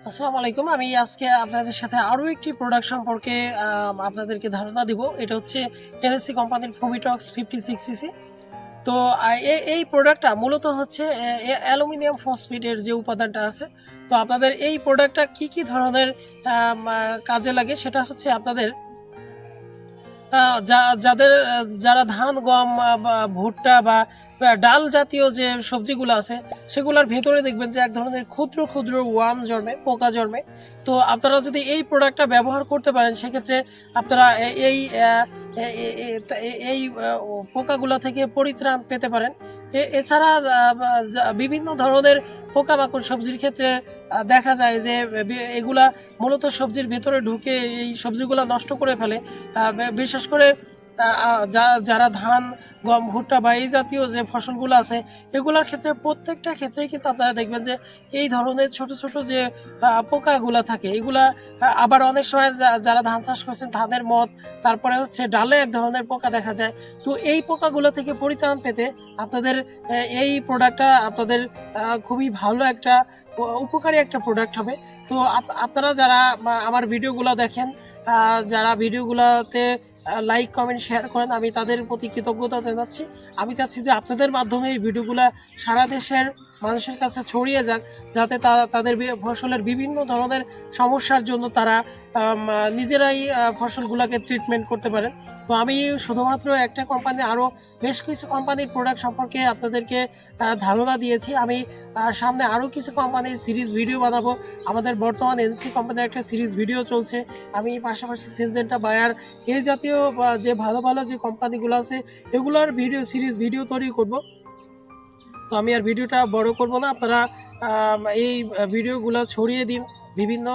আসসালামু আলাইকুম। আমি আজকে আপনাদের সাথে আরও একটি প্রোডাক্ট সম্পর্কে আপনাদেরকে ধারণা দিব। এটা হচ্ছে এনএসসি কোম্পানির ফোমিটক্স 56cc। তো এই প্রোডাক্টটা মূলত হচ্ছে অ্যালুমিনিয়াম ফসফেটের যে উপাদানটা আছে। তো আপনাদের এই প্রোডাক্টটা কি ধরনের কাজে লাগে সেটা হচ্ছে আপনাদের যারা ধান গম বা ভুট্টা বা ডাল জাতীয় যে সবজিগুলো আছে সেগুলোর ভেতরে দেখবেন যে এক ধরনের ক্ষুদ্র ক্ষুদ্র ওয়ার্ম জন্মে, পোকা জন্মে। তো আপনারা যদি এই প্রোডাক্টটা ব্যবহার করতে পারেন সেক্ষেত্রে আপনারা এই এই পোকাগুলো থেকে পরিত্রাণ পেতে পারেন। এছাড়া বিভিন্ন ধরনের পোকামাকড় সবজির ক্ষেত্রে দেখা যায় যে এগুলা মূলত সবজির ভেতরে ঢুকে এই সবজিগুলা নষ্ট করে ফেলে। বিশেষ করে যারা ধান গম ভুট্টা বা এই জাতীয় যে ফসলগুলো আছে এগুলোর ক্ষেত্রে প্রত্যেকটা ক্ষেত্রেই কিন্তু আপনারা দেখবেন যে এই ধরনের ছোট ছোট যে পোকাগুলা থাকে এগুলা আবার অনেক সময় যারা ধান চাষ করছেন ধানের মদ, তারপরে হচ্ছে ডালে এক ধরনের পোকা দেখা যায়। তো এই পোকাগুলো থেকে পরিত্রাণ পেতে আপনাদের এই প্রোডাক্টটা আপনাদের খুবই ভালো একটা উপকারী একটা প্রোডাক্ট হবে। তো আপনারা যারা আমার ভিডিওগুলো দেখেন, যারা ভিডিওগুলোতে লাইক কমেন্ট শেয়ার করেন, আমি তাদের প্রতি কৃতজ্ঞতা জানাচ্ছি। আমি চাচ্ছি যে আপনাদের মাধ্যমে এই ভিডিওগুলো সারা দেশের মানুষের কাছে ছড়িয়ে যাক, যাতে তাদের ফসলের বিভিন্ন ধরনের সমস্যার জন্য তারা নিজেরাই ফসলগুলোকে ট্রিটমেন্ট করতে পারে। তো আমি শুধুমাত্র একটা কোম্পানি, আরও বেশ কিছু কোম্পানির প্রোডাক্ট সম্পর্কে আপনাদেরকে ধারণা দিয়েছি। আমি সামনে আরও কিছু কোম্পানির সিরিজ ভিডিও বানাবো। আমাদের বর্তমান এনসি কোম্পানির একটা সিরিজ ভিডিও চলছে। আমি পাশাপাশি সিনজেন্টা বায়ার এই জাতীয় যে ভালো ভালো যে কোম্পানিগুলো আছে এগুলোর সিরিজ ভিডিও তৈরি করব। তো আমি আর ভিডিওটা বড় করব না, আপনারা এই ভিডিওগুলো ছড়িয়ে দিন, বিভিন্ন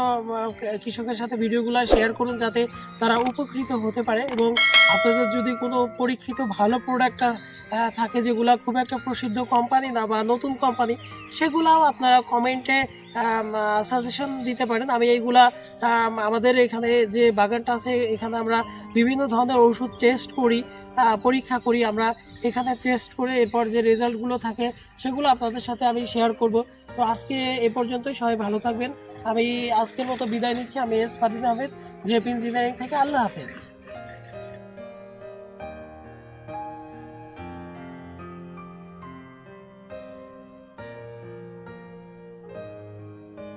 কৃষকের সাথে ভিডিওগুলো শেয়ার করুন যাতে তারা উপকৃত হতে পারে। এবং আপনাদের যদি কোনো পরীক্ষিত ভালো প্রোডাক্ট থাকে যেগুলো খুব একটা প্রসিদ্ধ কোম্পানি না বা নতুন কোম্পানি, সেগুলাও আপনারা কমেন্টে সাজেশন দিতে পারেন। আমি এইগুলা আমাদের এখানে যে বাগানটা আছে এখানে আমরা বিভিন্ন ধরনের ওষুধ টেস্ট করি, পরীক্ষা করি, আমরা এখানে টেস্ট করে এরপর যে রেজাল্টগুলো থাকে সেগুলো আপনাদের সাথে আমি শেয়ার করব। তো আজকে এ পর্যন্তই, সবাই ভালো থাকবেন। আমি আজকের মতো বিদায় নিচ্ছি। আমি S Fardin Ahmed, grape engineering থেকে। আল্লাহ হাফেজ।